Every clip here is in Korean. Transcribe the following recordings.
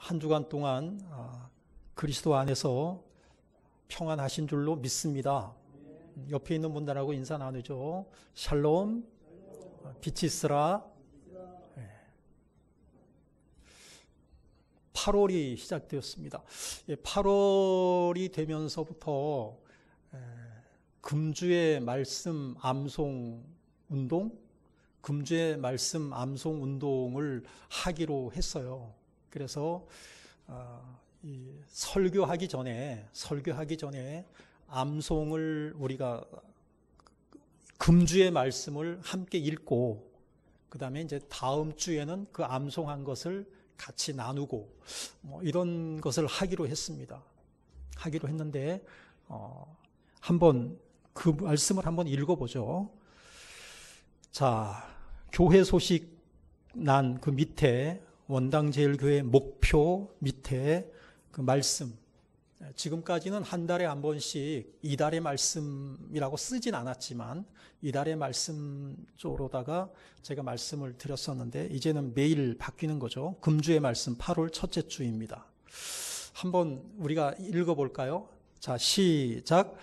한 주간 동안 그리스도 안에서 평안하신 줄로 믿습니다. 옆에 있는 분들하고 인사 나누죠. 샬롬, 빛이 있으라. 8월이 시작되었습니다. 8월이 되면서부터 금주의 말씀 암송 운동, 금주의 말씀 암송 운동을 하기로 했어요. 그래서 이 설교하기 전에 암송을 우리가 금주의 말씀을 함께 읽고, 그 다음에 이제 다음 주에는 그 암송한 것을 같이 나누고 이런 것을 하기로 했습니다. 하기로 했는데 한번 그 말씀을 한번 읽어보죠. 자, 교회 소식 난 그 밑에 원당제일교회 목표 밑에 그 말씀, 지금까지는 한 달에 한 번씩 이달의 말씀이라고 쓰진 않았지만 이달의 말씀 쪽으로다가 제가 말씀을 드렸었는데 이제는 매일 바뀌는 거죠. 금주의 말씀 8월 첫째 주입니다. 한번 우리가 읽어볼까요? 자, 시작.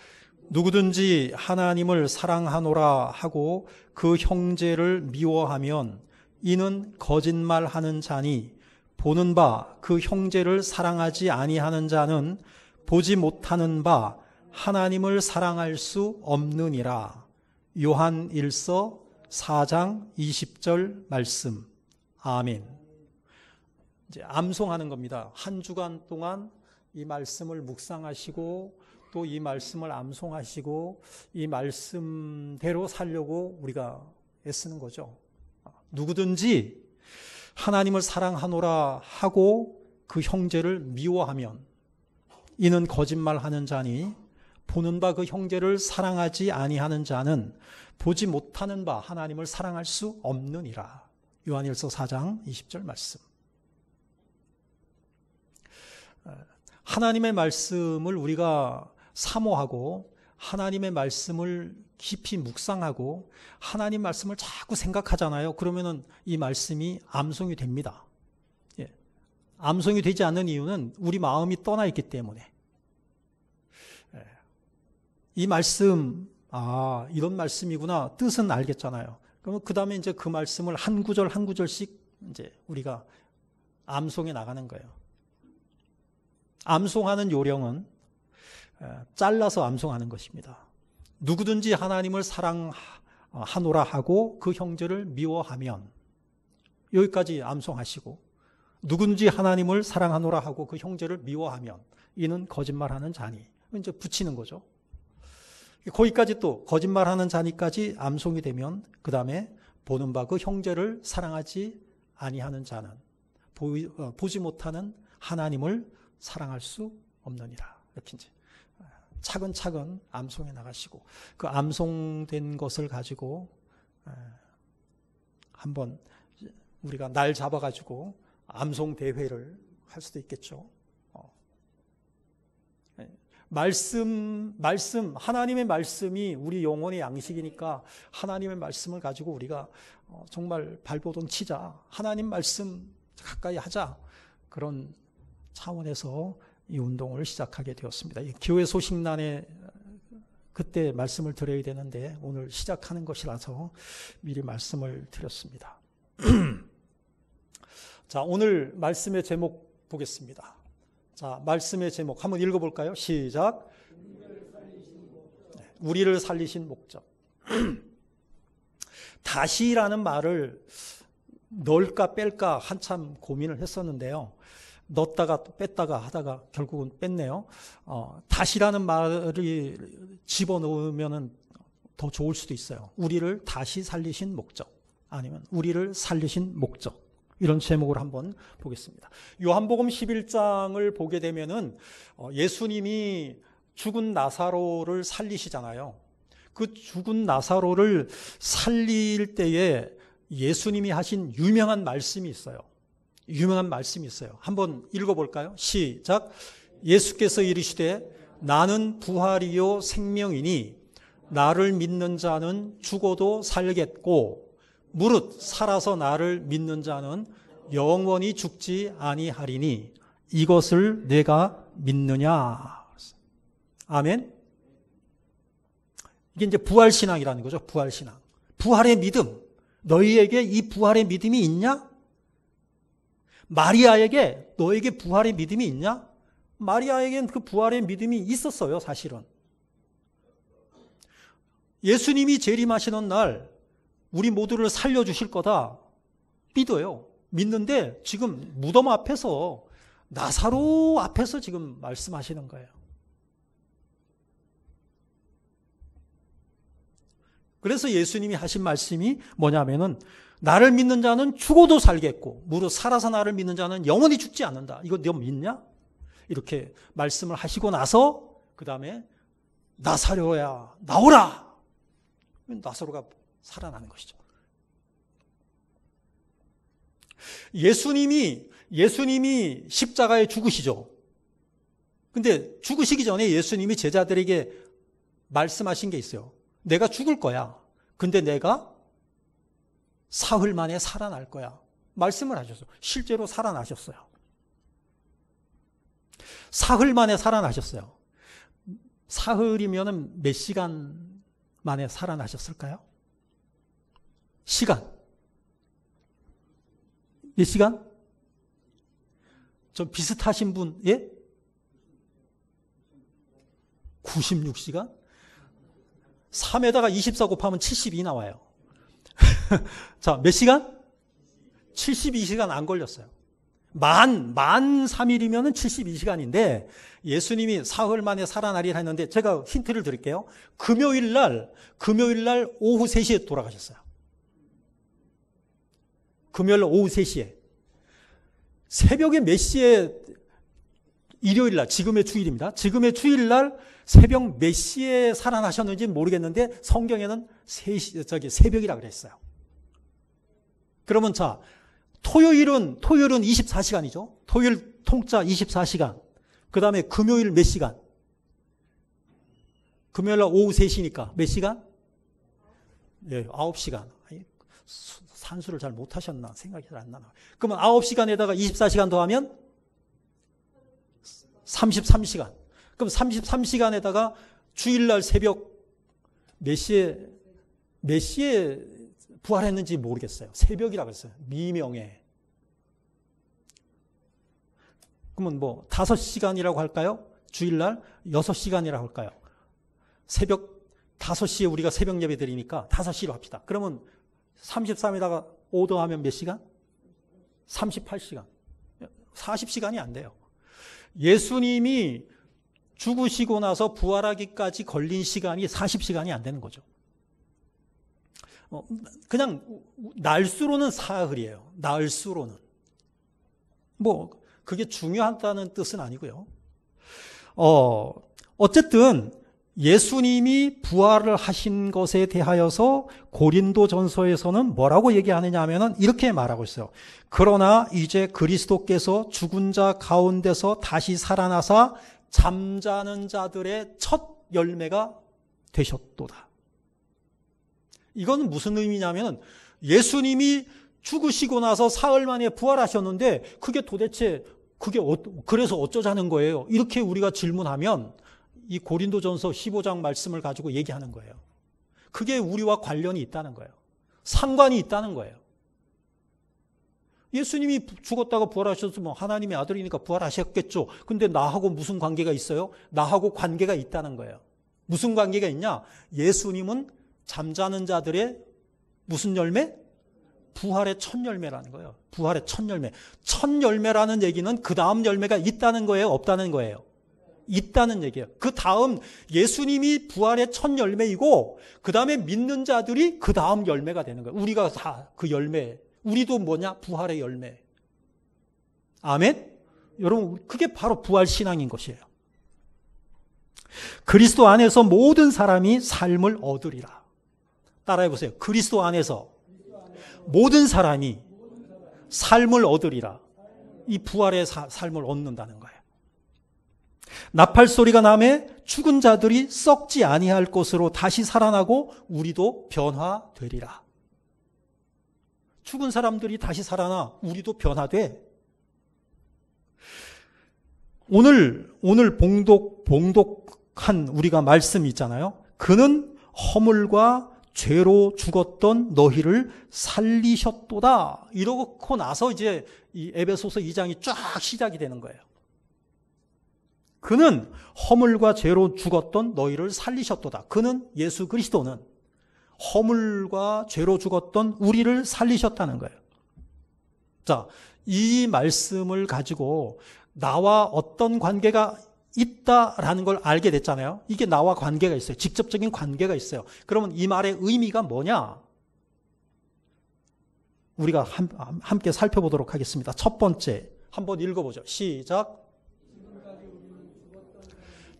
누구든지 하나님을 사랑하노라 하고 그 형제를 미워하면 이는 거짓말하는 자니 보는 바 그 형제를 사랑하지 아니하는 자는 보지 못하는 바 하나님을 사랑할 수 없느니라. 요한 1서 4장 20절 말씀. 아멘. 이제 암송하는 겁니다. 한 주간 동안 이 말씀을 묵상하시고 또 이 말씀을 암송하시고 이 말씀대로 살려고 우리가 애쓰는 거죠. 누구든지 하나님을 사랑하노라 하고 그 형제를 미워하면 이는 거짓말하는 자니 보는 바 그 형제를 사랑하지 아니하는 자는 보지 못하는 바 하나님을 사랑할 수 없느니라. 요한일서 4장 20절 말씀. 하나님의 말씀을 우리가 사모하고 하나님의 말씀을 깊이 묵상하고 하나님 말씀을 자꾸 생각하잖아요. 그러면은 이 말씀이 암송이 됩니다. 암송이 되지 않는 이유는 우리 마음이 떠나 있기 때문에. 이 말씀, 이런 말씀이구나. 뜻은 알겠잖아요. 그러면 그 다음에 이제 그 말씀을 한 구절 한 구절씩 이제 우리가 암송해 나가는 거예요. 암송하는 요령은 잘라서 암송하는 것입니다. 누구든지 하나님을 사랑하노라 하고 그 형제를 미워하면, 여기까지 암송하시고, 누구든지 하나님을 사랑하노라 하고 그 형제를 미워하면 이는 거짓말하는 자니, 이제 붙이는 거죠. 거기까지 또 거짓말하는 자니까지 암송이 되면 그 다음에 보는 바 그 형제를 사랑하지 아니하는 자는 보지 못하는 하나님을 사랑할 수 없느니라. 이렇게 이제 차근차근 암송해 나가시고 그 암송된 것을 가지고 한번 우리가 날 잡아가지고 암송 대회를 할 수도 있겠죠. 하나님의 말씀이 우리 영혼의 양식이니까 하나님의 말씀을 가지고 우리가 정말 발버둥 치자. 하나님 말씀 가까이 하자. 그런 차원에서 이 운동을 시작하게 되었습니다. 교회 소식란에 그때 말씀을 드려야 되는데 오늘 시작하는 것이라서 미리 말씀을 드렸습니다. 자, 오늘 말씀의 제목 보겠습니다. 자, 말씀의 제목 한번 읽어볼까요? 시작. 우리를 살리신 목적. 다시라는 말을 넣을까 뺄까 한참 고민을 했었는데요. 넣었다가 또 뺐다가 하다가 결국은 뺐네요. 다시라는 말이 집어넣으면 더 좋을 수도 있어요. 우리를 다시 살리신 목적, 아니면 우리를 살리신 목적, 이런 제목을 한번 보겠습니다. 요한복음 11장을 보게 되면은 예수님이 죽은 나사로를 살리시잖아요. 그 죽은 나사로를 살릴 때에 예수님이 하신 유명한 말씀이 있어요. 한번 읽어볼까요? 시작. 예수께서 이르시되 나는 부활이요 생명이니 나를 믿는 자는 죽어도 살겠고 무릇 살아서 나를 믿는 자는 영원히 죽지 아니하리니 이것을 내가 믿느냐. 아멘. 이게 이제 부활신앙이라는 거죠. 부활신앙. 부활의 믿음. 너희에게 이 부활의 믿음이 있냐? 마리아에게 너에게 부활의 믿음이 있냐? 마리아에겐 그 부활의 믿음이 있었어요, 사실은. 예수님이 재림하시는 날 우리 모두를 살려주실 거다 믿어요. 믿는데 지금 무덤 앞에서, 나사로 앞에서 지금 말씀하시는 거예요. 그래서 예수님이 하신 말씀이 뭐냐면은, 나를 믿는 자는 죽어도 살겠고 무릇 살아서 나를 믿는 자는 영원히 죽지 않는다. 이거 너 믿냐? 이렇게 말씀을 하시고 나서 그 다음에 나사로야 나오라. 나사로가 살아나는 것이죠. 예수님이 십자가에 죽으시죠. 근데 죽으시기 전에 예수님이 제자들에게 말씀하신 게 있어요. 내가 죽을 거야. 근데 내가 사흘 만에 살아날 거야. 말씀을 하셨어요. 실제로 살아나셨어요. 사흘 만에 살아나셨어요. 사흘이면 몇 시간 만에 살아나셨을까요? 시간. 몇 시간? 좀 비슷하신 분, 예? 96시간? 3에다가 24 곱하면 72 나와요. 자, 몇 시간? 72시간 안 걸렸어요. 만 3일이면 72시간인데 예수님이 사흘 만에 살아나리라 했는데 제가 힌트를 드릴게요. 금요일 날 오후 3시에 돌아가셨어요. 금요일 날 오후 3시에. 새벽에 몇 시에, 일요일 날, 지금의 주일입니다. 지금의 주일 날 새벽 몇 시에 살아나셨는지 모르겠는데 성경에는 새벽이라 그랬어요. 그러면 자, 토요일은 24시간이죠. 토요일 통짜 24시간. 그 다음에 금요일 몇 시간? 금요일 날 오후 3시니까 몇 시간? 예, 9시간. 산수를 잘 못하셨나 생각이 잘 안 나나. 그러면 9시간에다가 24시간 더하면 33시간. 그럼 33시간에다가 주일날 새벽 몇 시에 부활했는지 모르겠어요. 새벽이라고 했어요. 미명에. 그러면 뭐 5시간이라고 할까요? 주일날 6시간이라고 할까요? 새벽 5시에 우리가 새벽 예배 드리니까 5시로 합시다. 그러면 33에다가 5 더하면 몇 시간? 38시간. 40시간이 안 돼요. 예수님이 죽으시고 나서 부활하기까지 걸린 시간이 40시간이 안 되는 거죠. 그냥 날수로는 사흘이에요. 날수로는. 뭐 그게 중요하다는 뜻은 아니고요. 어쨌든 예수님이 부활을 하신 것에 대하여서 고린도전서에서는 뭐라고 얘기하느냐 하면은 이렇게 말하고 있어요. 그러나 이제 그리스도께서 죽은 자 가운데서 다시 살아나사 잠자는 자들의 첫 열매가 되셨도다. 이건 무슨 의미냐면 예수님이 죽으시고 나서 사흘 만에 부활하셨는데 그게 도대체 그래서 어쩌자는 거예요. 이렇게 우리가 질문하면 이 고린도전서 15장 말씀을 가지고 얘기하는 거예요. 그게 우리와 관련이 있다는 거예요. 상관이 있다는 거예요. 예수님이 죽었다가 부활하셨으면 하나님의 아들이니까 부활하셨겠죠. 근데 나하고 무슨 관계가 있어요? 나하고 관계가 있다는 거예요. 무슨 관계가 있냐? 예수님은 잠자는 자들의 무슨 열매? 부활의 첫 열매라는 거예요. 부활의 첫 열매. 첫 열매라는 얘기는 그 다음 열매가 있다는 거예요? 없다는 거예요? 있다는 얘기예요. 그 다음 예수님이 부활의 첫 열매이고 그 다음에 믿는 자들이 그 다음 열매가 되는 거예요. 우리가 다 그 열매. 우리도 뭐냐? 부활의 열매. 아멘? 여러분 그게 바로 부활신앙인 것이에요. 그리스도 안에서 모든 사람이 삶을 얻으리라. 따라해보세요. 그리스도 안에서 모든 사람이 삶을 얻으리라. 이 부활의 삶을 얻는다는 거예요. 나팔 소리가 나매 죽은 자들이 썩지 아니할 것으로 다시 살아나고 우리도 변화되리라. 죽은 사람들이 다시 살아나 우리도 변화돼. 오늘 봉독한 우리가 말씀이 있잖아요. 그는 허물과 죄로 죽었던 너희를 살리셨도다. 이러고 나서 이제 이 에베소서 2장이 쫙 시작이 되는 거예요. 그는 허물과 죄로 죽었던 너희를 살리셨도다. 그는 예수 그리스도는 허물과 죄로 죽었던 우리를 살리셨다는 거예요. 자, 이 말씀을 가지고 나와 어떤 관계가 있다라는 걸 알게 됐잖아요. 이게 나와 관계가 있어요. 직접적인 관계가 있어요. 그러면 이 말의 의미가 뭐냐? 우리가 함께 살펴보도록 하겠습니다. 첫 번째, 한번 읽어보죠. 시작.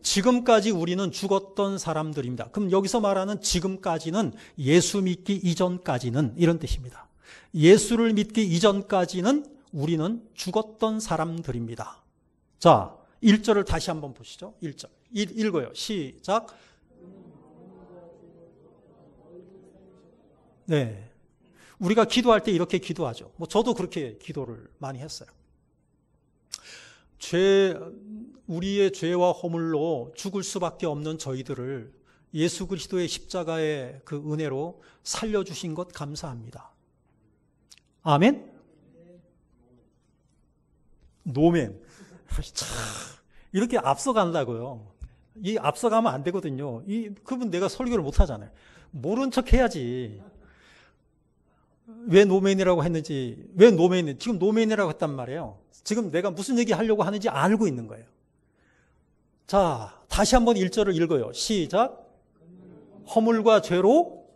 지금까지 우리는 죽었던 사람들입니다. 그럼 여기서 말하는 지금까지는 예수 믿기 이전까지는 이런 뜻입니다. 예수를 믿기 이전까지는 우리는 죽었던 사람들입니다. 자, 1절을 다시 한번 보시죠. 1절. 읽어요. 시작. 네. 우리가 기도할 때 이렇게 기도하죠. 저도 그렇게 기도를 많이 했어요. 우리의 죄와 허물로 죽을 수밖에 없는 저희들을 예수 그리스도의 십자가의 그 은혜로 살려주신 것 감사합니다. 아멘? 노멘. 이렇게 앞서간다고요. 이 앞서가면 안 되거든요. 그분 내가 설교를 못 하잖아요. 모른 척 해야지. 왜 노맨이라고 했는지, 왜 노맨이, 지금 노맨이라고 했단 말이에요. 지금 내가 무슨 얘기 하려고 하는지 알고 있는 거예요. 자, 다시 한번 1절을 읽어요. 시작. 허물과 죄로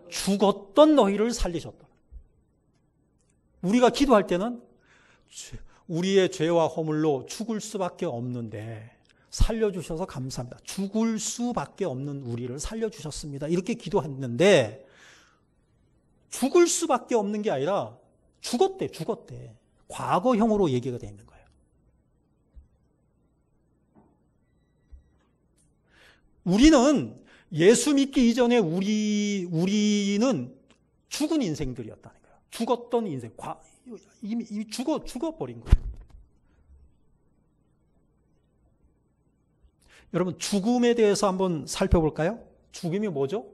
죽었던 너희를 살리셨다. 우리가 기도할 때는 우리의 죄와 허물로 죽을 수밖에 없는데 살려주셔서 감사합니다. 죽을 수밖에 없는 우리를 살려주셨습니다. 이렇게 기도했는데 죽을 수밖에 없는 게 아니라 죽었대. 과거형으로 얘기가 되어 있는 거예요. 우리는 예수 믿기 이전에 우리는 죽은 인생들이었다는 거예요. 죽었던 인생. 이미 죽어버린 거예요. 여러분, 죽음에 대해서 한번 살펴볼까요? 죽음이 뭐죠?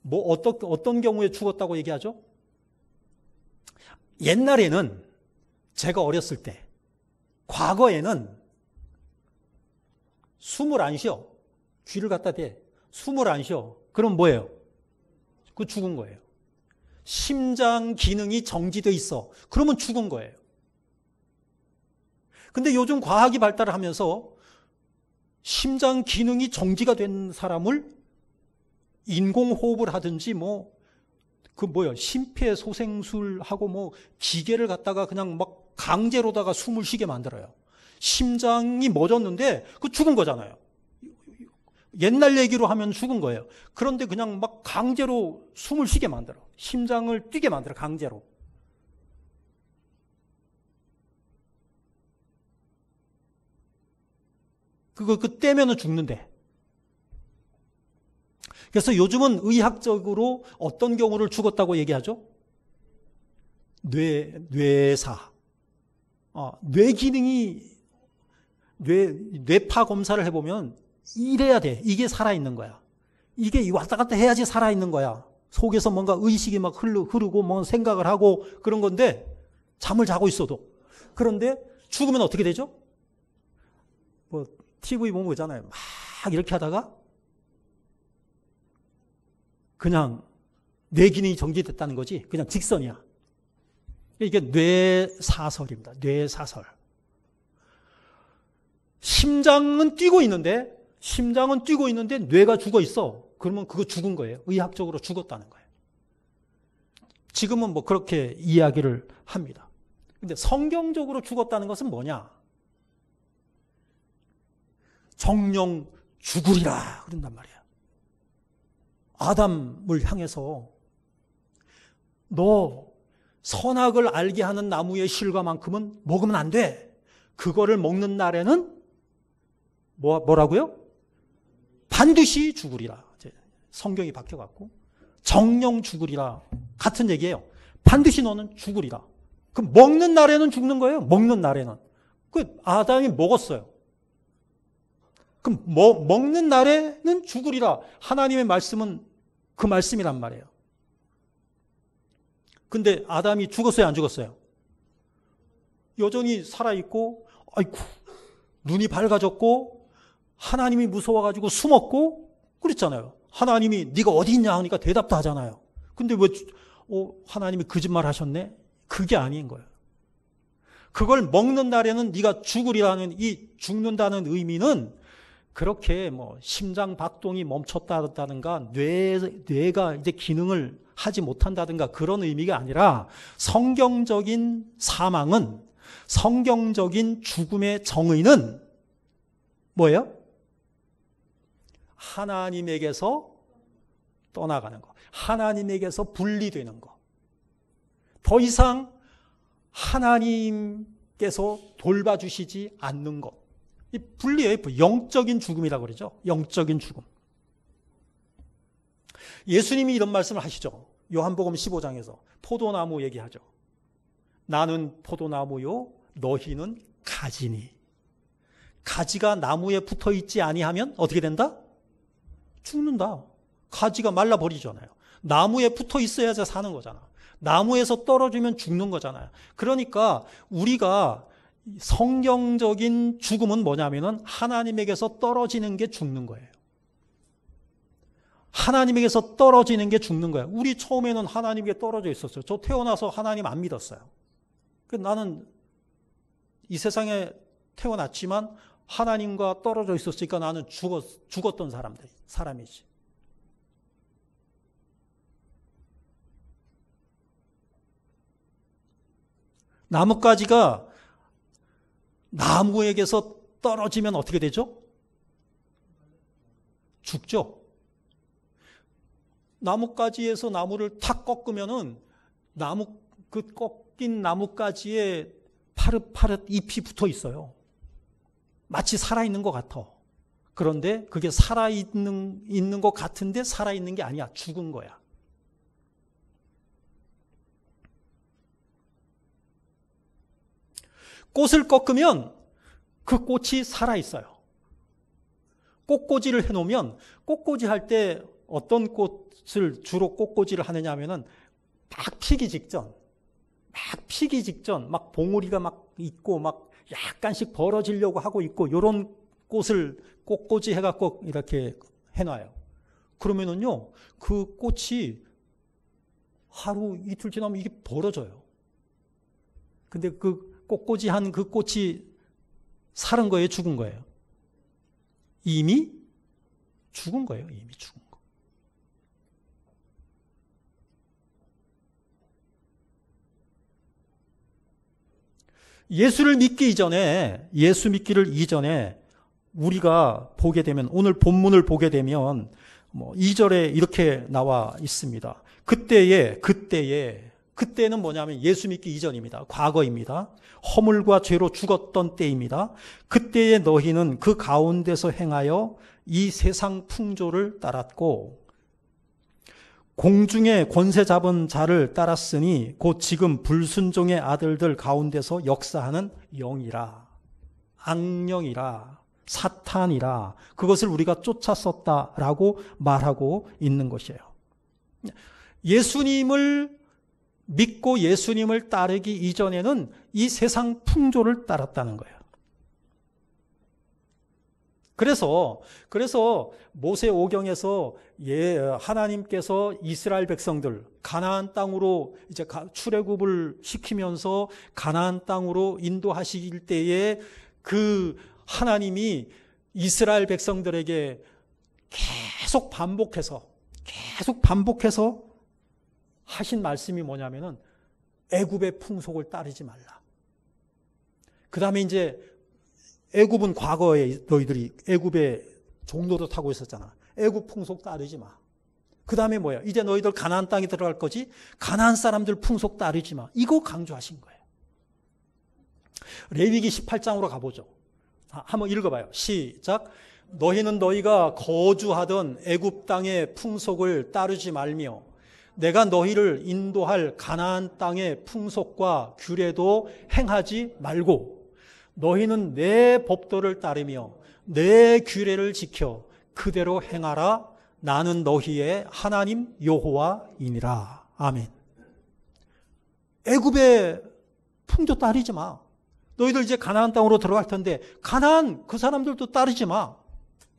어떤 경우에 죽었다고 얘기하죠? 옛날에는, 제가 어렸을 때, 과거에는 숨을 안 쉬어. 귀를 갖다 대. 숨을 안 쉬어. 그럼 뭐예요? 그 죽은 거예요. 심장 기능이 정지되어 있어. 그러면 죽은 거예요. 근데 요즘 과학이 발달을 하면서 심장 기능이 정지가 된 사람을 인공호흡을 하든지 심폐소생술하고 기계를 갖다가 그냥 막 강제로다가 숨을 쉬게 만들어요. 심장이 멎었는데 그 죽은 거잖아요. 옛날 얘기로 하면 죽은 거예요. 그런데 그냥 막 강제로 숨을 쉬게 만들어. 심장을 뛰게 만들어, 강제로. 그 떼면은 죽는데. 그래서 요즘은 의학적으로 어떤 경우를 죽었다고 얘기하죠? 뇌사. 뇌 기능이, 뇌파 검사를 해보면 이래야 돼. 이게 살아있는 거야. 이게 왔다 갔다 해야지 살아있는 거야. 속에서 뭔가 의식이 막 흐르고 뭐 생각을 하고 그런 건데 잠을 자고 있어도. 그런데 죽으면 어떻게 되죠? TV 보면 보잖아요. 막 이렇게 하다가 그냥 뇌 기능이 정지됐다는 거지. 그냥 직선이야. 이게 뇌사설입니다. 뇌사설. 심장은 뛰고 있는데 뇌가 죽어 있어. 그러면 그거 죽은 거예요. 의학적으로 죽었다는 거예요. 지금은 그렇게 이야기를 합니다. 근데 성경적으로 죽었다는 것은 뭐냐? 정령 죽으리라 그런단 말이야. 아담을 향해서 너 선악을 알게 하는 나무의 실과만큼은 먹으면 안 돼. 그거를 먹는 날에는 뭐라고요? 반드시 죽으리라. 성경이 바뀌어갖고 정령 죽으리라. 같은 얘기예요. 반드시 너는 죽으리라. 그럼 먹는 날에는 죽는 거예요. 먹는 날에는. 그 아담이 먹었어요. 그럼 먹는 날에는 죽으리라. 하나님의 말씀은 그 말씀이란 말이에요. 근데 아담이 죽었어요, 안 죽었어요? 여전히 살아있고, 아이고, 눈이 밝아졌고, 하나님이 무서워가지고 숨었고, 그랬잖아요. 하나님이 네가 어디 있냐 하니까 대답도 하잖아요. 근데 왜 하나님이 거짓말 하셨네? 그게 아닌 거예요. 그걸 먹는 날에는 네가 죽으리라는 이 죽는다는 의미는 그렇게 뭐 심장 박동이 멈췄다든가 뇌가 이제 기능을 하지 못한다든가 그런 의미가 아니라 성경적인 사망은, 성경적인 죽음의 정의는 뭐예요? 하나님에게서 떠나가는 거, 하나님에게서 분리되는 거. 더 이상 하나님께서 돌봐주시지 않는 것. 이 분리예요. 영적인 죽음이라고 그러죠. 영적인 죽음. 예수님이 이런 말씀을 하시죠. 요한복음 15장에서 포도나무 얘기하죠. 나는 포도나무요 너희는 가지니. 가지가 나무에 붙어 있지 아니하면 어떻게 된다? 죽는다. 가지가 말라버리잖아요. 나무에 붙어 있어야지 사는 거잖아. 나무에서 떨어지면 죽는 거잖아요. 그러니까 우리가 성경적인 죽음은 뭐냐면은 하나님에게서 떨어지는 게 죽는 거예요. 하나님에게서 떨어지는 게 죽는 거예요. 우리 처음에는 하나님에게 떨어져 있었어요. 저 태어나서 하나님 안 믿었어요. 나는 이 세상에 태어났지만 하나님과 떨어져 있었으니까 나는 죽었던 사람이지. 나뭇가지가 나무에게서 떨어지면 어떻게 되죠? 죽죠. 나뭇가지에서 나무를 탁 꺾으면은 그 꺾인 나뭇가지에 파릇파릇 잎이 붙어 있어요. 마치 살아있는 것 같아. 그런데 그게 살아있는 것 같은데 살아있는 게 아니야. 죽은 거야. 꽃을 꺾으면 그 꽃이 살아있어요. 꽃꽂이를 해놓으면 꽃꽂이 할 때 어떤 꽃을 주로 꽃꽂이를 하느냐 하면은 막 피기 직전 막 봉우리가 막 있고 막 약간씩 벌어지려고 하고 있고 이런 꽃을 꽃꽂이 해갖고 이렇게 해놔요. 그러면은요 그 꽃이 하루 이틀 지나면 이게 벌어져요. 근데 그 꽃꽂이 한 그 꽃이 살은 거예요, 죽은 거예요? 이미 죽은 거예요, 이미 죽은 거. 예수를 믿기 이전에, 예수 믿기를 이전에 우리가 보게 되면, 오늘 본문을 보게 되면 2절에 이렇게 나와 있습니다. 그때는 뭐냐면 예수 믿기 이전입니다. 과거입니다. 허물과 죄로 죽었던 때입니다. 그때에 너희는 그 가운데서 행하여 이 세상 풍조를 따랐고 공중의 권세 잡은 자를 따랐으니 곧 지금 불순종의 아들들 가운데서 역사하는 영이라, 악령이라, 사탄이라, 그것을 우리가 쫓았었다라고 말하고 있는 것이에요. 예수님을 믿고 예수님을 따르기 이전에는 이 세상 풍조를 따랐다는 거예요. 그래서 모세 오경에서 하나님께서 이스라엘 백성들 가나안 땅으로 이제 출애굽을 시키면서 가나안 땅으로 인도하실 때에 그 하나님이 이스라엘 백성들에게 계속 반복해서 하신 말씀이 뭐냐면은 애굽의 풍속을 따르지 말라. 그 다음에 이제 애굽은 과거에 너희들이 애굽의 종로도 타고 있었잖아. 애굽 풍속 따르지 마. 그 다음에 뭐야? 이제 너희들 가나안 땅에 들어갈 거지? 가나안 사람들 풍속 따르지 마. 이거 강조하신 거예요. 레위기 18장으로 가보죠. 한번 읽어봐요. 시작. 너희는 너희가 거주하던 애굽 땅의 풍속을 따르지 말며 내가 너희를 인도할 가나안 땅의 풍속과 규례도 행하지 말고 너희는 내 법도를 따르며 내 규례를 지켜 그대로 행하라. 나는 너희의 하나님 여호와이니라. 아멘. 애굽의 풍조 따르지 마. 너희들 이제 가나안 땅으로 들어갈 텐데 가나안 그 사람들도 따르지 마.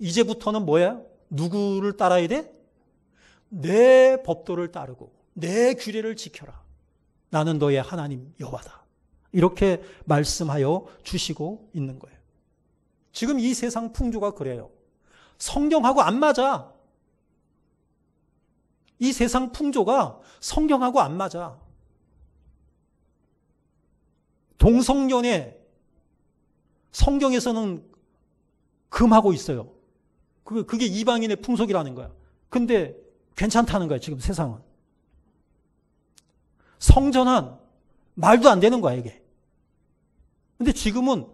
이제부터는 뭐야? 누구를 따라야 돼? 내 법도를 따르고 내 규례를 지켜라. 나는 너의 하나님 여호와다. 이렇게 말씀하여 주시고 있는 거예요. 지금 이 세상 풍조가 그래요. 성경하고 안 맞아. 이 세상 풍조가 성경하고 안 맞아. 동성연애 성경에서는 금하고 있어요. 그게 이방인의 풍속이라는 거야. 근데 괜찮다는 거야, 지금 세상은. 성전환 말도 안 되는 거야, 이게. 근데 지금은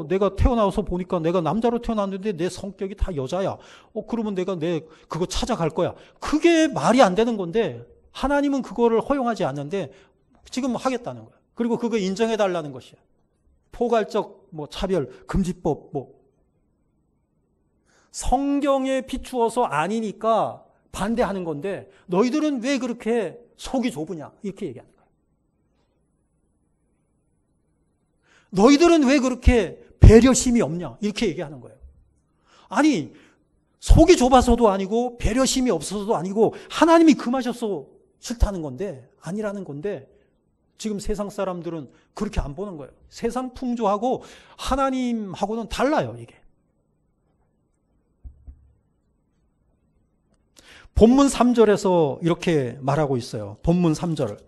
내가 태어나서 보니까 내가 남자로 태어났는데 내 성격이 다 여자야. 그러면 내가 그거 찾아갈 거야. 그게 말이 안 되는 건데 하나님은 그거를 허용하지 않는데 지금 하겠다는 거야. 그리고 그거 인정해 달라는 것이야. 포괄적 차별 금지법 성경에 비추어서 아니니까 반대하는 건데 너희들은 왜 그렇게 속이 좁으냐 이렇게 얘기하는 거야. 너희들은 왜 그렇게 배려심이 없냐 이렇게 얘기하는 거예요. 아니 속이 좁아서도 아니고 배려심이 없어서도 아니고 하나님이 금하셔서 싫다는 건데 아니라는 건데 지금 세상 사람들은 그렇게 안 보는 거예요. 세상 풍조하고 하나님하고는 달라요, 이게. 본문 3절에서 이렇게 말하고 있어요. 본문 3절.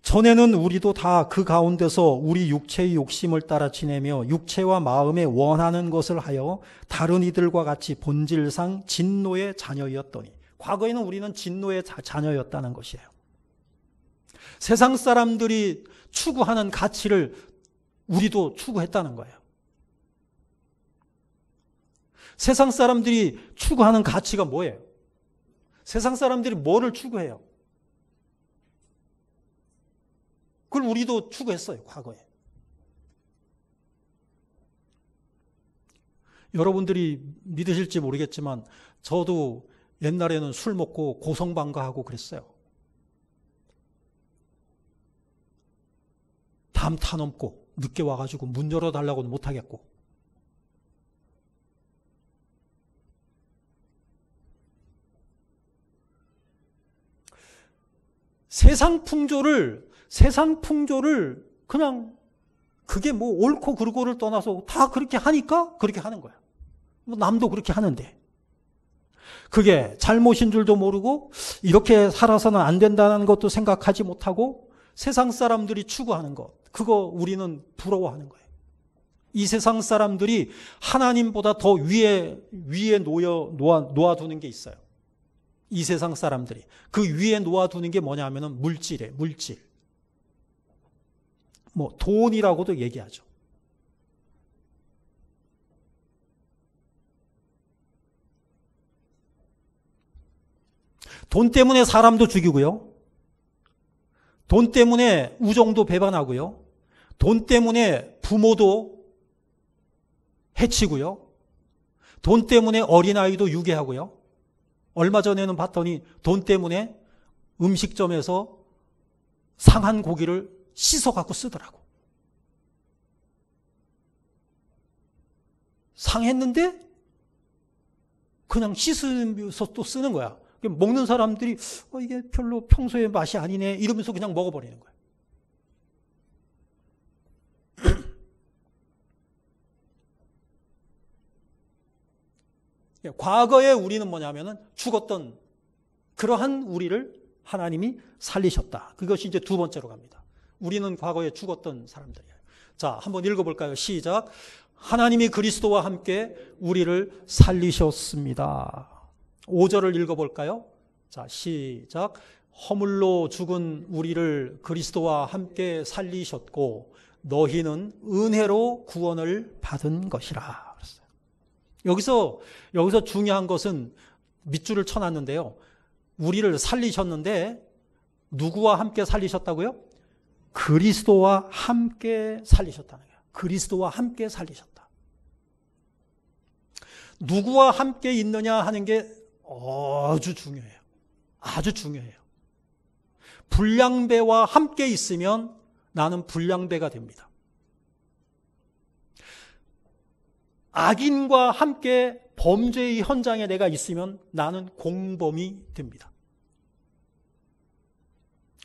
전에는 우리도 다 그 가운데서 우리 육체의 욕심을 따라 지내며 육체와 마음에 원하는 것을 하여 다른 이들과 같이 본질상 진노의 자녀였더니 과거에는 우리는 진노의 자녀였다는 것이에요. 세상 사람들이 추구하는 가치를 우리도 추구했다는 거예요. 세상 사람들이 추구하는 가치가 뭐예요? 세상 사람들이 뭐를 추구해요? 그걸 우리도 추구했어요, 과거에. 여러분들이 믿으실지 모르겠지만 저도 옛날에는 술 먹고 고성방가하고 그랬어요. 담 타넘고 늦게 와가지고 문 열어달라고는 못하겠고. 세상 풍조를 그냥 그게 옳고 그르고를 떠나서 다 그렇게 하니까 그렇게 하는 거야. 남도 그렇게 하는데. 그게 잘못인 줄도 모르고 이렇게 살아서는 안 된다는 것도 생각하지 못하고 세상 사람들이 추구하는 것. 그거 우리는 부러워하는 거예요. 이 세상 사람들이 하나님보다 더 위에 놓아두는 게 있어요. 이 세상 사람들이. 그 위에 놓아두는 게 뭐냐면은 물질이에요, 물질. 돈이라고도 얘기하죠. 돈 때문에 사람도 죽이고요. 돈 때문에 우정도 배반하고요. 돈 때문에 부모도 해치고요. 돈 때문에 어린아이도 유괴하고요. 얼마 전에는 봤더니 돈 때문에 음식점에서 상한 고기를 씻어갖고 쓰더라고. 상했는데 그냥 씻으면서 또 쓰는 거야. 먹는 사람들이 이게 별로 평소에 맛이 아니네 이러면서 그냥 먹어버리는 거야. 과거에 우리는 뭐냐면은 죽었던 그러한 우리를 하나님이 살리셨다. 그것이 이제 두 번째로 갑니다. 우리는 과거에 죽었던 사람들이에요. 자, 한번 읽어볼까요? 시작. 하나님이 그리스도와 함께 우리를 살리셨습니다. 5절을 읽어볼까요? 자, 시작. 허물로 죽은 우리를 그리스도와 함께 살리셨고 너희는 은혜로 구원을 받은 것이라. 여기서 중요한 것은 밑줄을 쳐놨는데요. 우리를 살리셨는데 누구와 함께 살리셨다고요? 그리스도와 함께 살리셨다는 거예요. 그리스도와 함께 살리셨다. 누구와 함께 있느냐 하는 게 아주 중요해요. 아주 중요해요. 불량배와 함께 있으면 나는 불량배가 됩니다. 악인과 함께 범죄의 현장에 내가 있으면 나는 공범이 됩니다.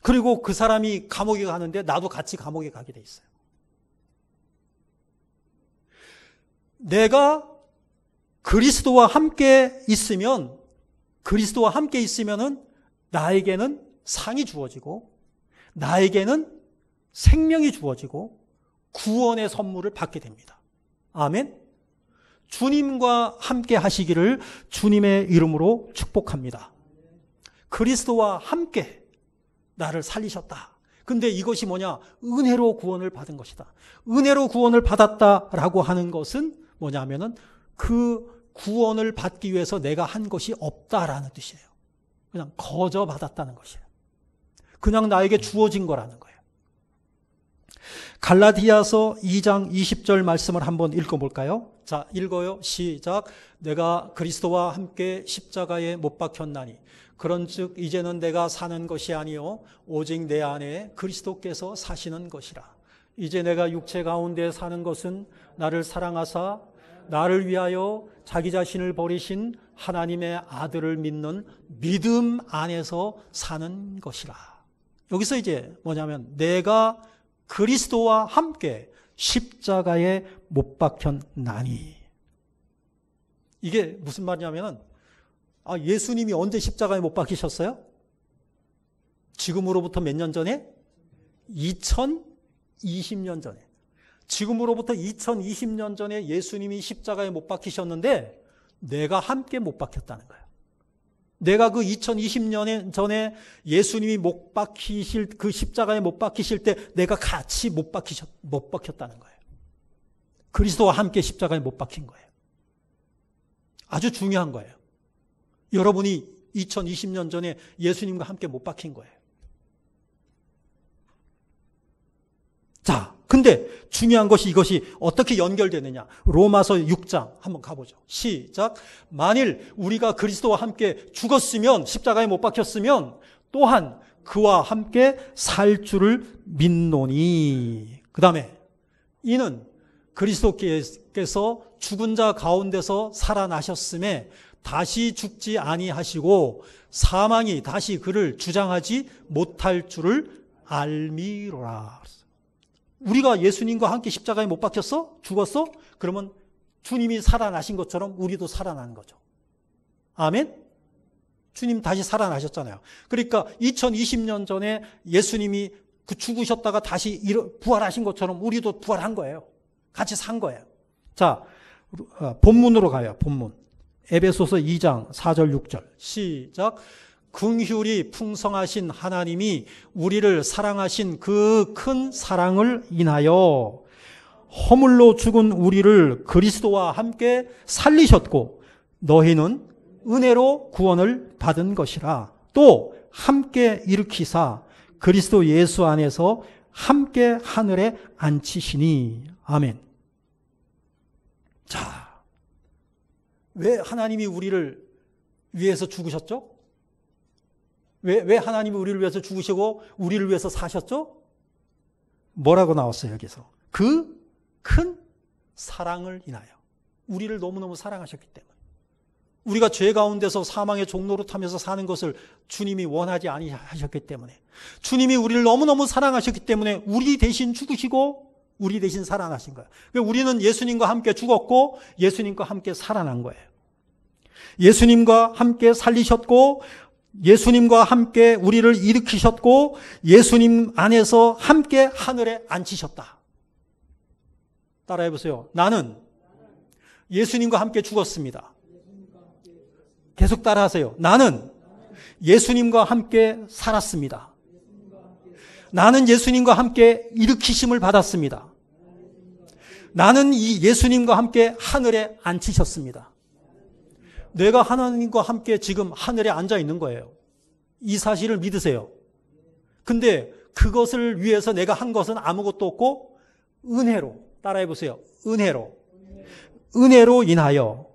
그리고 그 사람이 감옥에 가는데 나도 같이 감옥에 가게 돼 있어요. 내가 그리스도와 함께 있으면은 나에게는 상이 주어지고 나에게는 생명이 주어지고 구원의 선물을 받게 됩니다. 아멘. 주님과 함께 하시기를 주님의 이름으로 축복합니다. 그리스도와 함께 나를 살리셨다. 근데 이것이 뭐냐? 은혜로 구원을 받은 것이다. 은혜로 구원을 받았다라고 하는 것은 뭐냐면은 그 구원을 받기 위해서 내가 한 것이 없다라는 뜻이에요. 그냥 거저 받았다는 것이에요. 그냥 나에게 주어진 거라는 거예요. 갈라디아서 2장 20절 말씀을 한번 읽어볼까요? 자, 읽어요. 시작. 내가 그리스도와 함께 십자가에 못 박혔나니 그런즉 이제는 내가 사는 것이 아니요 오직 내 안에 그리스도께서 사시는 것이라. 이제 내가 육체 가운데 사는 것은 나를 사랑하사 나를 위하여 자기 자신을 버리신 하나님의 아들을 믿는 믿음 안에서 사는 것이라. 여기서 이제 뭐냐면 내가 그리스도와 함께 십자가에 못 박혔나니. 이게 무슨 말이냐면은 예수님이 언제 십자가에 못 박히셨어요? 지금으로부터 몇 년 전에? 2020년 전에. 지금으로부터 2020년 전에 예수님이 십자가에 못 박히셨는데 내가 함께 못 박혔다는 거예요. 내가 그 2020년 전에 예수님이 못 박히실 그 십자가에 못 박히실 때 내가 같이 못 박혔다는 거예요. 그리스도와 함께 십자가에 못 박힌 거예요. 아주 중요한 거예요. 여러분이 2020년 전에 예수님과 함께 못 박힌 거예요. 자, 근데 중요한 것이 이것이 어떻게 연결되느냐. 로마서 6장 한번 가보죠. 시작. 만일 우리가 그리스도와 함께 죽었으면, 십자가에 못 박혔으면 또한 그와 함께 살 줄을 믿노니. 그 다음에 이는 그리스도께서 죽은 자 가운데서 살아나셨음에 다시 죽지 아니하시고 사망이 다시 그를 주장하지 못할 줄을 알미로라. 우리가 예수님과 함께 십자가에 못 박혔어? 죽었어? 그러면 주님이 살아나신 것처럼 우리도 살아나는 거죠. 아멘? 주님 다시 살아나셨잖아요. 그러니까 2020년 전에 예수님이 죽으셨다가 다시 부활하신 것처럼 우리도 부활한 거예요. 같이 산 거예요. 자, 본문으로 가요. 본문. 에베소서 2장 4절 6절 시작. 긍휼이 풍성하신 하나님이 우리를 사랑하신 그 큰 사랑을 인하여 허물로 죽은 우리를 그리스도와 함께 살리셨고 너희는 은혜로 구원을 받은 것이라. 또 함께 일으키사 그리스도 예수 안에서 함께 하늘에 앉히시니. 아멘. 자, 왜 하나님이 우리를 위해서 죽으셨죠? 왜 하나님이 우리를 위해서 죽으시고 우리를 위해서 사셨죠? 뭐라고 나왔어요, 여기서? 그 큰 사랑을 인하여. 우리를 너무너무 사랑하셨기 때문에. 우리가 죄 가운데서 사망의 종로로 타면서 사는 것을 주님이 원하지 아니하셨기 때문에. 주님이 우리를 너무너무 사랑하셨기 때문에 우리 대신 죽으시고 우리 대신 살아나신 거예요. 우리는 예수님과 함께 죽었고 예수님과 함께 살아난 거예요. 예수님과 함께 살리셨고 예수님과 함께 우리를 일으키셨고 예수님 안에서 함께 하늘에 앉히셨다. 따라해 보세요. 나는 예수님과 함께 죽었습니다. 계속 따라하세요. 나는 예수님과 함께 살았습니다. 나는 예수님과 함께 일으키심을 받았습니다. 나는 이 예수님과 함께 하늘에 앉히셨습니다. 내가 하나님과 함께 지금 하늘에 앉아 있는 거예요. 이 사실을 믿으세요. 근데 그것을 위해서 내가 한 것은 아무것도 없고 은혜로, 따라해 보세요. 은혜로 인하여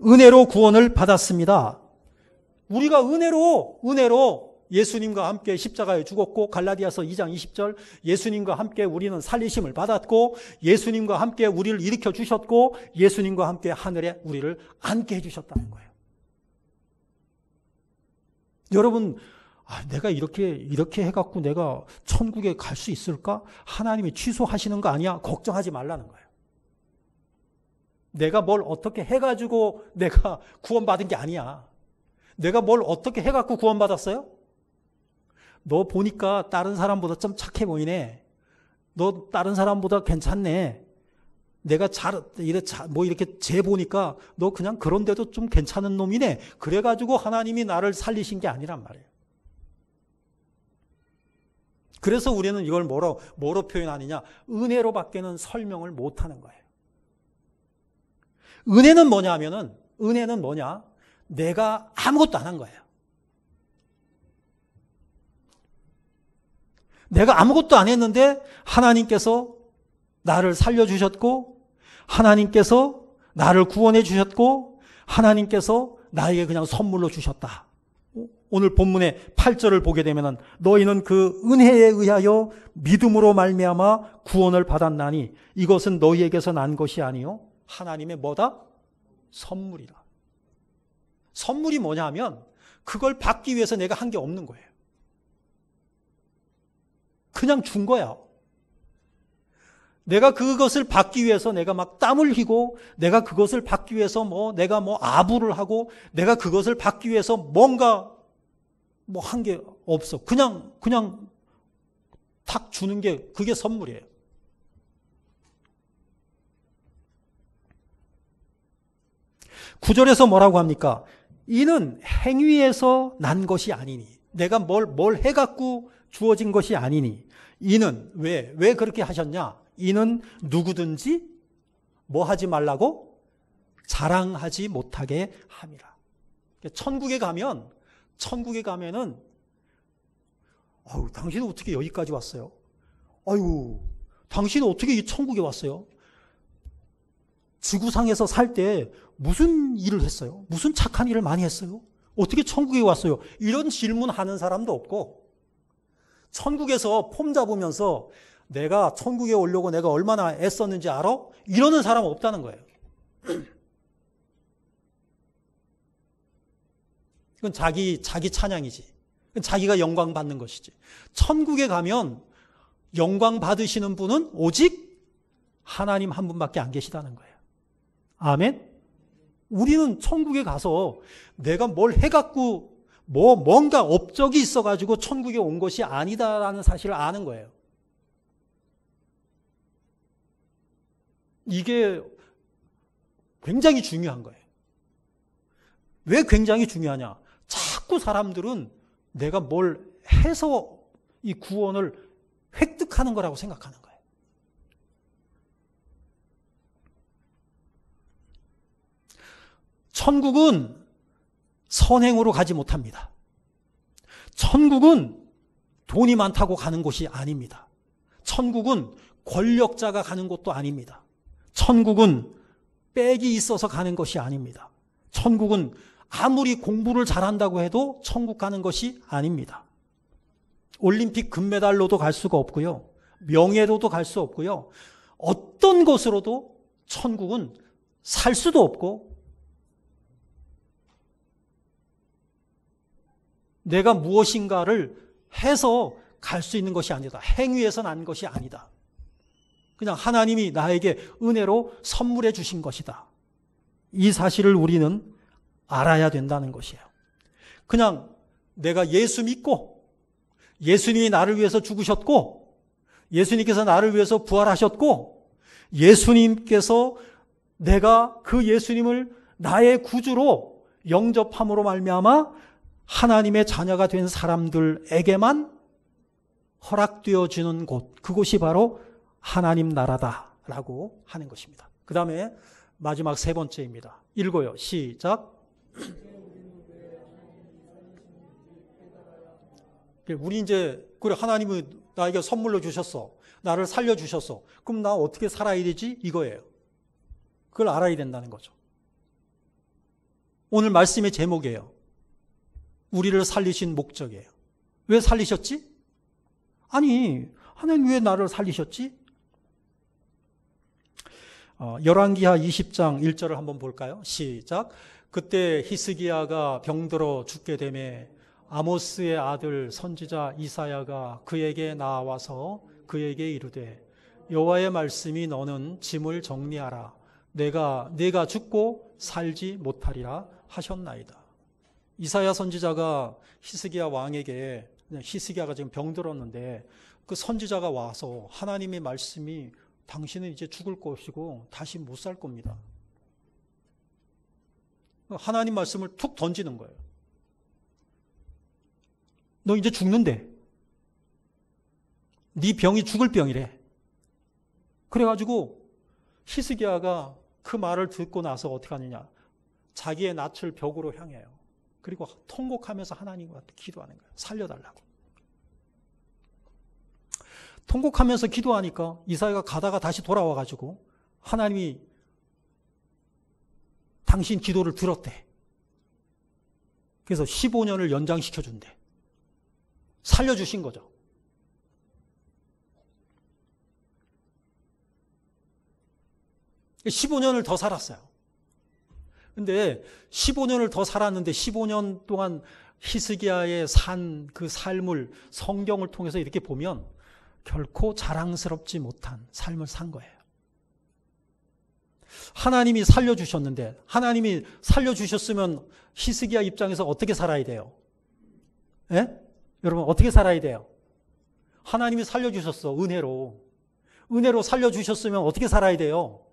은혜로 구원을 받았습니다. 우리가 은혜로 예수님과 함께 십자가에 죽었고, 갈라디아서 2장 20절, 예수님과 함께 우리는 살리심을 받았고, 예수님과 함께 우리를 일으켜 주셨고, 예수님과 함께 하늘에 우리를 앉게 해주셨다는 거예요. 여러분, 내가 이렇게 해갖고 내가 천국에 갈 수 있을까? 하나님이 취소하시는 거 아니야? 걱정하지 말라는 거예요. 내가 뭘 어떻게 해가지고 내가 구원받은 게 아니야. 내가 뭘 어떻게 해갖고 구원받았어요? 너 보니까 다른 사람보다 좀 착해 보이네. 너 다른 사람보다 괜찮네. 내가 이렇게 재보니까 너 그냥 그런데도 좀 괜찮은 놈이네. 그래가지고 하나님이 나를 살리신 게 아니란 말이에요. 그래서 우리는 이걸 뭐로 표현하느냐? 은혜로 밖에는 설명을 못하는 거예요. 은혜는 뭐냐? 내가 아무것도 안 한 거예요. 내가 아무것도 안 했는데 하나님께서 나를 살려주셨고, 하나님께서 나를 구원해 주셨고, 하나님께서 나에게 그냥 선물로 주셨다. 오늘 본문의 8절을 보게 되면 너희는 그 은혜에 의하여 믿음으로 말미암아 구원을 받았나니 이것은 너희에게서 난 것이 아니요 하나님의 뭐다? 선물이다. 선물이 뭐냐면 그걸 받기 위해서 내가 한 게 없는 거예요. 그냥 준 거야. 내가 그것을 받기 위해서 내가 막 땀을 흘리고, 내가 그것을 받기 위해서 내가 아부를 하고, 내가 그것을 받기 위해서 뭔가 한 게 없어. 그냥 탁 주는 게 그게 선물이에요. 구절에서 뭐라고 합니까? 이는 행위에서 난 것이 아니니. 내가 뭘 해갖고 주어진 것이 아니니. 이는 왜 그렇게 하셨냐? 이는 누구든지 뭐 하지 말라고? 자랑하지 못하게 함이라. 천국에 가면은 당신은 어떻게 여기까지 왔어요? 당신은 어떻게 이 천국에 왔어요? 지구상에서 살 때 무슨 일을 했어요? 무슨 착한 일을 많이 했어요? 어떻게 천국에 왔어요? 이런 질문하는 사람도 없고, 천국에서 폼 잡으면서 내가 천국에 오려고 내가 얼마나 애썼는지 알아? 이러는 사람은 없다는 거예요. 그건 자기 찬양이지. 그건 자기가 영광 받는 것이지. 천국에 가면 영광 받으시는 분은 오직 하나님 한 분밖에 안 계시다는 거예요. 아멘? 우리는 천국에 가서 내가 뭘 해갖고 뭔가 업적이 있어가지고 천국에 온 것이 아니다라는 사실을 아는 거예요. 이게 굉장히 중요한 거예요. 왜 굉장히 중요하냐? 자꾸 사람들은 내가 뭘 해서 이 구원을 획득하는 거라고 생각하는 거예요. 천국은 선행으로 가지 못합니다. 천국은 돈이 많다고 가는 곳이 아닙니다. 천국은 권력자가 가는 곳도 아닙니다. 천국은 빽이 있어서 가는 것이 아닙니다. 천국은 아무리 공부를 잘한다고 해도 천국 가는 것이 아닙니다. 올림픽 금메달로도 갈 수가 없고요. 명예로도 갈 수 없고요. 어떤 것으로도 천국은 살 수도 없고, 내가 무엇인가를 해서 갈 수 있는 것이 아니다. 행위에서 난 것이 아니다. 그냥 하나님이 나에게 은혜로 선물해 주신 것이다. 이 사실을 우리는 알아야 된다는 것이에요. 그냥 내가 예수 믿고 예수님이 나를 위해서 죽으셨고 예수님께서 나를 위해서 부활하셨고 예수님께서 내가 그 예수님을 나의 구주로 영접함으로 말미암아 하나님의 자녀가 된 사람들에게만 허락되어 주는 곳, 그곳이 바로 하나님 나라다라고 하는 것입니다. 그 다음에 마지막 세 번째입니다. 읽어요. 시작. 우리 이제, 그래, 하나님은 나에게 선물로 주셨어. 나를 살려주셨어. 그럼 나 어떻게 살아야 되지? 이거예요. 그걸 알아야 된다는 거죠. 오늘 말씀의 제목이에요. 우리를 살리신 목적이에요. 왜 살리셨지? 아니, 하나님 왜 나를 살리셨지? 열왕기하 20장 1절을 한번 볼까요? 시작. 그때 히스기야가 병들어 죽게 되매 아모스의 아들 선지자 이사야가 그에게 나와서 그에게 이르되 여호와의 말씀이 너는 짐을 정리하라. 내가 죽고 살지 못하리라 하셨나이다. 이사야 선지자가 히스기야 왕에게, 히스기야가 지금 병들었는데 그 선지자가 와서 하나님의 말씀이 당신은 이제 죽을 것이고 다시 못 살 겁니다. 하나님 말씀을 툭 던지는 거예요. 너 이제 죽는데. 네 병이 죽을 병이래. 그래가지고 히스기야가 그 말을 듣고 나서 어떻게 하느냐. 자기의 낯을 벽으로 향해요. 그리고 통곡하면서 하나님한테 기도하는 거예요. 살려달라고. 통곡하면서 기도하니까 이사야가 가다가 다시 돌아와가지고 하나님이 당신 기도를 들었대. 그래서 15년을 연장시켜준대. 살려주신 거죠. (15년을) 더 살았어요. 근데 15년을 더 살았는데 15년 동안 히스기야의 산 그 삶을 성경을 통해서 이렇게 보면 결코 자랑스럽지 못한 삶을 산 거예요. 하나님이 살려주셨는데, 하나님이 살려주셨으면 히스기야 입장에서 어떻게 살아야 돼요? 예? 여러분 어떻게 살아야 돼요? 하나님이 살려주셨어. 은혜로 살려주셨으면 어떻게 살아야 돼요?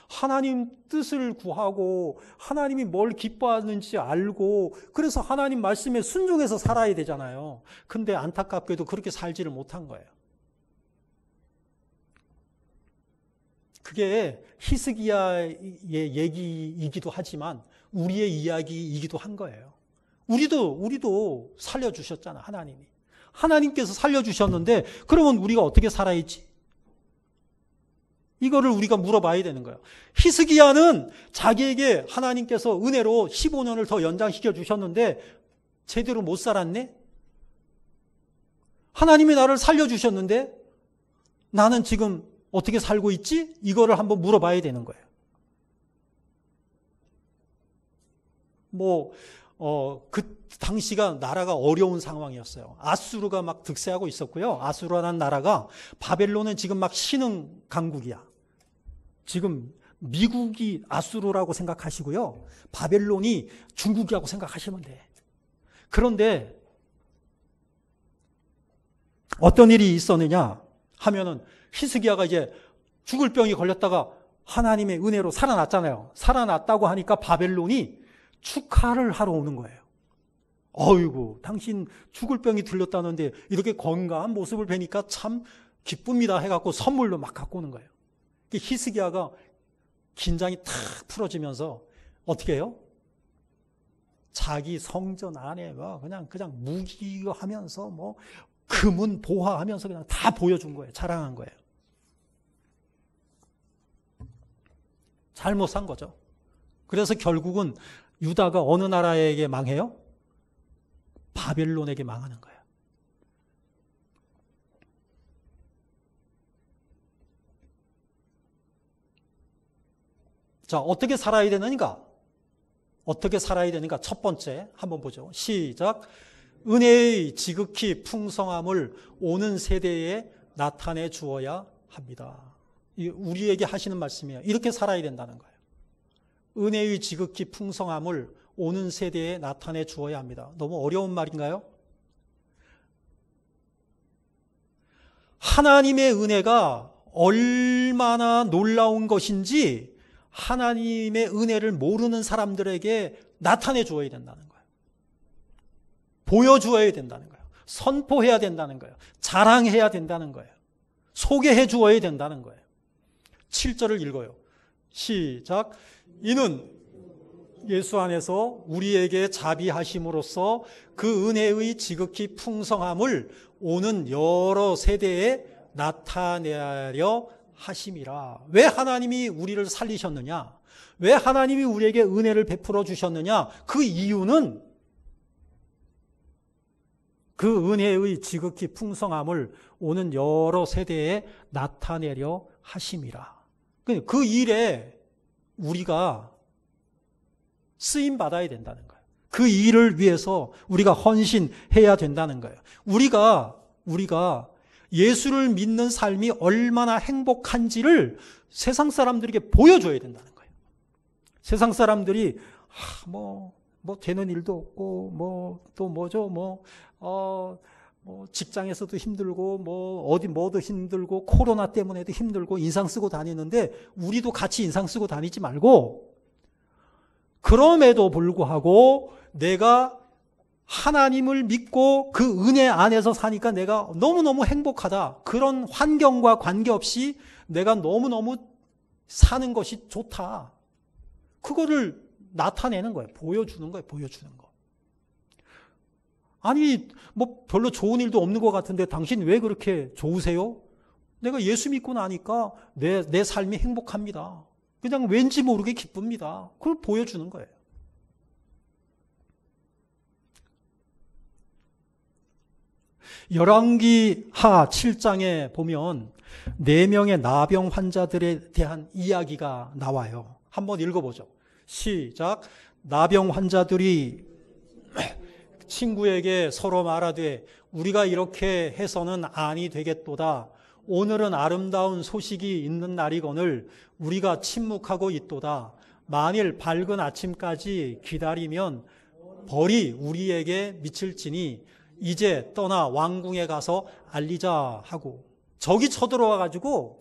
하나님 뜻을 구하고 하나님이 뭘 기뻐하는지 알고 그래서 하나님 말씀에 순종해서 살아야 되잖아요. 근데 안타깝게도 그렇게 살지를 못한 거예요. 그게 히스기야의 얘기이기도 하지만 우리의 이야기이기도 한 거예요. 우리도 살려주셨잖아, 하나님이. 하나님께서 살려주셨는데 그러면 우리가 어떻게 살아야지? 이거를 우리가 물어봐야 되는 거예요. 히스기야는 자기에게 하나님께서 은혜로 15년을 더 연장시켜 주셨는데 제대로 못 살았네? 하나님이 나를 살려주셨는데 나는 지금 어떻게 살고 있지? 이거를 한번 물어봐야 되는 거예요. 그 당시가 나라가 어려운 상황이었어요. 아수르가 막 득세하고 있었고요. 아수르라는 나라가 바벨론은 지금 막 신흥 강국이야. 지금 미국이 아수르라고 생각하시고요. 바벨론이 중국이라고 생각하시면 돼. 그런데 어떤 일이 있었느냐 하면은 히스기야가 이제 죽을 병이 걸렸다가 하나님의 은혜로 살아났잖아요. 살아났다고 하니까 바벨론이 축하를 하러 오는 거예요. 어이구, 당신 죽을 병이 들렸다는데 이렇게 건강한 모습을 뵈니까 참 기쁩니다 해갖고 선물로 막 갖고 오는 거예요. 히스기야가 긴장이 탁 풀어지면서 어떻게 해요? 자기 성전 안에 그냥 무기하면서 금은 보화하면서 그냥 다 보여준 거예요. 자랑한 거예요. 잘못 산 거죠. 그래서 결국은 유다가 어느 나라에게 망해요? 바벨론에게 망하는 거예요. 자, 어떻게 살아야 되는가? 어떻게 살아야 되는가? 첫 번째 한번 보죠. 시작. 은혜의 지극히 풍성함을 오는 세대에 나타내 주어야 합니다. 우리에게 하시는 말씀이에요. 이렇게 살아야 된다는 거예요. 은혜의 지극히 풍성함을 오는 세대에 나타내 주어야 합니다. 너무 어려운 말인가요? 하나님의 은혜가 얼마나 놀라운 것인지 하나님의 은혜를 모르는 사람들에게 나타내 주어야 된다는 거예요. 보여주어야 된다는 거예요. 선포해야 된다는 거예요. 자랑해야 된다는 거예요. 소개해 주어야 된다는 거예요. 7절을 읽어요. 시작. 이는 예수 안에서 우리에게 자비하심으로써 그 은혜의 지극히 풍성함을 오는 여러 세대에 나타내려 하심이라. 왜 하나님이 우리를 살리셨느냐? 왜 하나님이 우리에게 은혜를 베풀어 주셨느냐? 그 이유는 그 은혜의 지극히 풍성함을 오는 여러 세대에 나타내려 하심이라. 그 일에 우리가 쓰임 받아야 된다는 거예요. 그 일을 위해서 우리가 헌신해야 된다는 거예요. 우리가 예수를 믿는 삶이 얼마나 행복한지를 세상 사람들에게 보여줘야 된다는 거예요. 세상 사람들이 뭐 되는 일도 없고 또 뭐죠? 직장에서도 힘들고 어디 뭐도 힘들고 코로나 때문에도 힘들고 인상 쓰고 다니는데 우리도 같이 인상 쓰고 다니지 말고, 그럼에도 불구하고 내가 하나님을 믿고 그 은혜 안에서 사니까 내가 너무너무 행복하다. 그런 환경과 관계없이 내가 너무너무 사는 것이 좋다. 그거를 나타내는 거예요. 보여주는 거예요. 보여주는 거. 아니, 별로 좋은 일도 없는 것 같은데 당신 왜 그렇게 좋으세요? 내가 예수 믿고 나니까 내 삶이 행복합니다. 그냥 왠지 모르게 기쁩니다. 그걸 보여주는 거예요. 열왕기하 7장에 보면 4명의 나병 환자들에 대한 이야기가 나와요. 한번 읽어보죠. 시작. 나병 환자들이 친구에게 서로 말하되 우리가 이렇게 해서는 아니 되겠도다. 오늘은 아름다운 소식이 있는 날이거늘 우리가 침묵하고 있도다. 만일 밝은 아침까지 기다리면 벌이 우리에게 미칠지니 이제 떠나 왕궁에 가서 알리자 하고, 적이 쳐들어와 가지고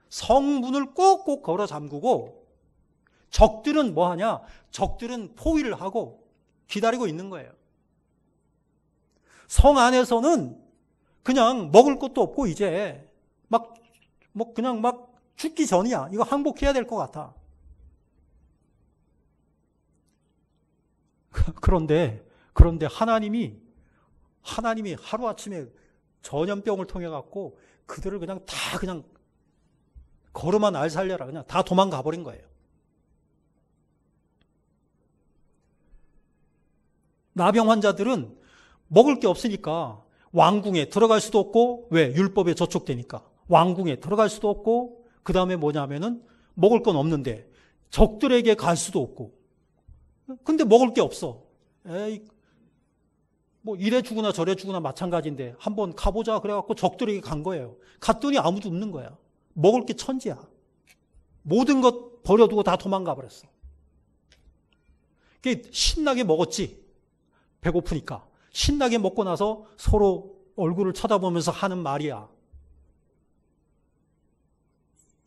성문을 꼭꼭 걸어 잠그고 적들은 뭐 하냐? 적들은 포위를 하고 기다리고 있는 거예요. 성 안에서는 그냥 먹을 것도 없고 이제 그냥 죽기 전이야. 이거 항복해야 될 것 같아. 그런데 하나님이 하루아침에 전염병을 통해 갖고 그들을 그냥 걸음아 날 살려라. 그냥 다 도망가 버린 거예요. 나병 환자들은 먹을 게 없으니까 왕궁에 들어갈 수도 없고, 왜? 율법에 저촉되니까. 왕궁에 들어갈 수도 없고, 그 다음에 뭐냐면은 먹을 건 없는데 적들에게 갈 수도 없고. 근데 먹을 게 없어. 이래 주구나 저래 주구나 마찬가지인데 한번 가보자 그래갖고 적들에게 간 거예요. 갔더니 아무도 없는 거야. 먹을 게 천지야. 모든 것 버려두고 다 도망가 버렸어. 신나게 먹었지. 배고프니까. 신나게 먹고 나서 서로 얼굴을 쳐다보면서 하는 말이야.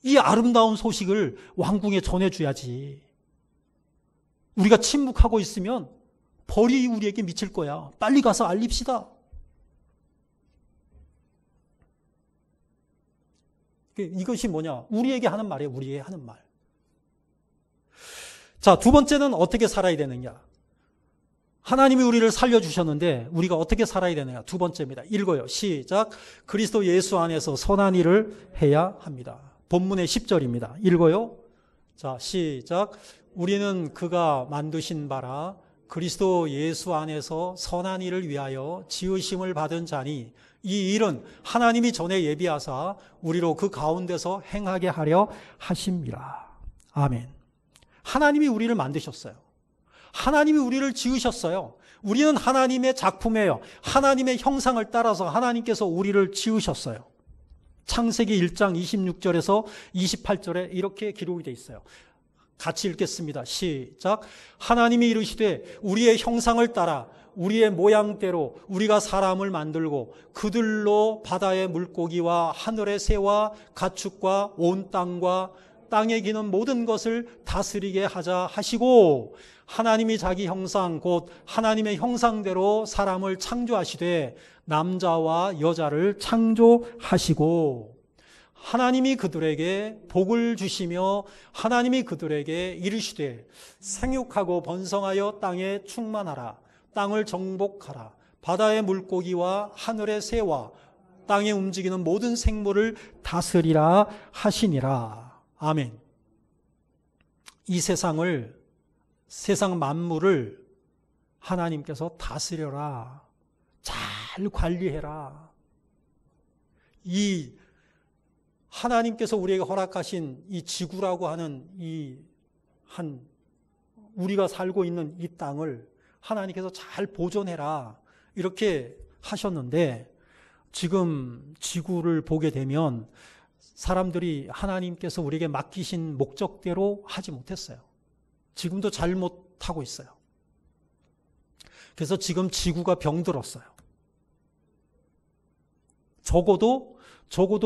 이 아름다운 소식을 왕궁에 전해줘야지. 우리가 침묵하고 있으면 벌이 우리에게 미칠 거야. 빨리 가서 알립시다. 이것이 뭐냐? 우리에게 하는 말이에요. 우리에게 하는 말. 자, 두 번째는 어떻게 살아야 되느냐? 하나님이 우리를 살려주셨는데 우리가 어떻게 살아야 되느냐? 두 번째입니다. 읽어요. 시작. 그리스도 예수 안에서 선한 일을 해야 합니다. 본문의 10절입니다. 읽어요. 자, 시작. 우리는 그가 만드신 바라 그리스도 예수 안에서 선한 일을 위하여 지으심을 받은 자니 이 일은 하나님이 전에 예비하사 우리로 그 가운데서 행하게 하려 하심이라. 아멘. 하나님이 우리를 만드셨어요. 하나님이 우리를 지으셨어요. 우리는 하나님의 작품이에요. 하나님의 형상을 따라서 하나님께서 우리를 지으셨어요. 창세기 1장 26절에서 28절에 이렇게 기록이 되어 있어요. 같이 읽겠습니다. 시작. 하나님이 이르시되 우리의 형상을 따라 우리의 모양대로 우리가 사람을 만들고 그들로 바다의 물고기와 하늘의 새와 가축과 온 땅과 땅에 기는 모든 것을 다스리게 하자 하시고 하나님이 자기 형상 곧 하나님의 형상대로 사람을 창조하시되 남자와 여자를 창조하시고 하나님이 그들에게 복을 주시며 하나님이 그들에게 이르시되 생육하고 번성하여 땅에 충만하라. 땅을 정복하라. 바다의 물고기와 하늘의 새와 땅에 움직이는 모든 생물을 다스리라 하시니라. 아멘. 이 세상을, 세상 만물을 하나님께서 다스려라. 잘 관리해라. 이 하나님께서 우리에게 허락하신 이 지구라고 하는 우리가 살고 있는 이 땅을 하나님께서 잘 보존해라. 이렇게 하셨는데 지금 지구를 보게 되면 사람들이 하나님께서 우리에게 맡기신 목적대로 하지 못했어요. 지금도 잘못하고 있어요. 그래서 지금 지구가 병들었어요. 적어도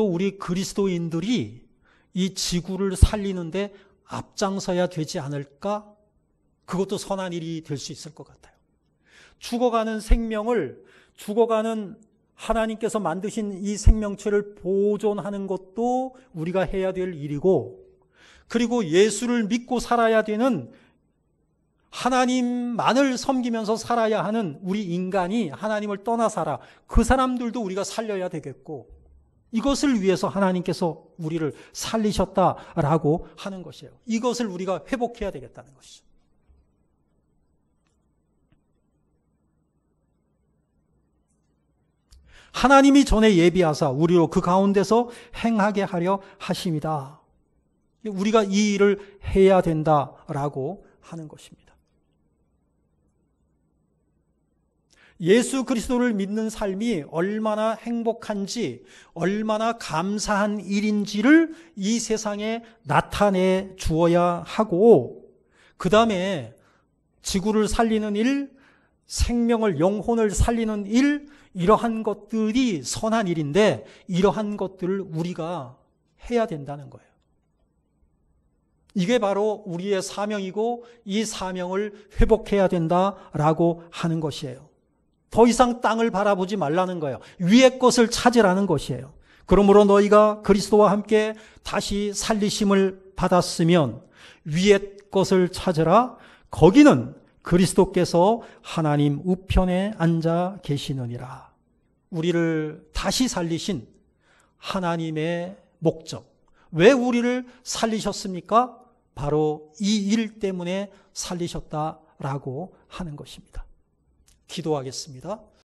우리 그리스도인들이 이 지구를 살리는데 앞장서야 되지 않을까? 그것도 선한 일이 될 수 있을 것 같아요. 죽어가는 생명을, 죽어가는 하나님께서 만드신 이 생명체를 보존하는 것도 우리가 해야 될 일이고, 그리고 예수를 믿고 살아야 되는, 하나님만을 섬기면서 살아야 하는 우리 인간이 하나님을 떠나 살아, 그 사람들도 우리가 살려야 되겠고, 이것을 위해서 하나님께서 우리를 살리셨다라고 하는 것이에요. 이것을 우리가 회복해야 되겠다는 것이죠. 하나님이 전에 예비하사 우리로 그 가운데서 행하게 하려 하심이다. 우리가 이 일을 해야 된다라고 하는 것입니다. 예수 그리스도를 믿는 삶이 얼마나 행복한지, 얼마나 감사한 일인지를 이 세상에 나타내 주어야 하고, 그 다음에 지구를 살리는 일, 생명을, 영혼을 살리는 일, 이러한 것들이 선한 일인데 이러한 것들을 우리가 해야 된다는 거예요. 이게 바로 우리의 사명이고 이 사명을 회복해야 된다라고 하는 것이에요. 더 이상 땅을 바라보지 말라는 거예요. 위의 것을 찾으라는 것이에요. 그러므로 너희가 그리스도와 함께 다시 살리심을 받았으면 위의 것을 찾으라. 거기는 그리스도께서 하나님 우편에 앉아 계시느니라. 우리를 다시 살리신 하나님의 목적. 왜 우리를 살리셨습니까? 바로 이 일 때문에 살리셨다라고 하는 것입니다. 기도하겠습니다.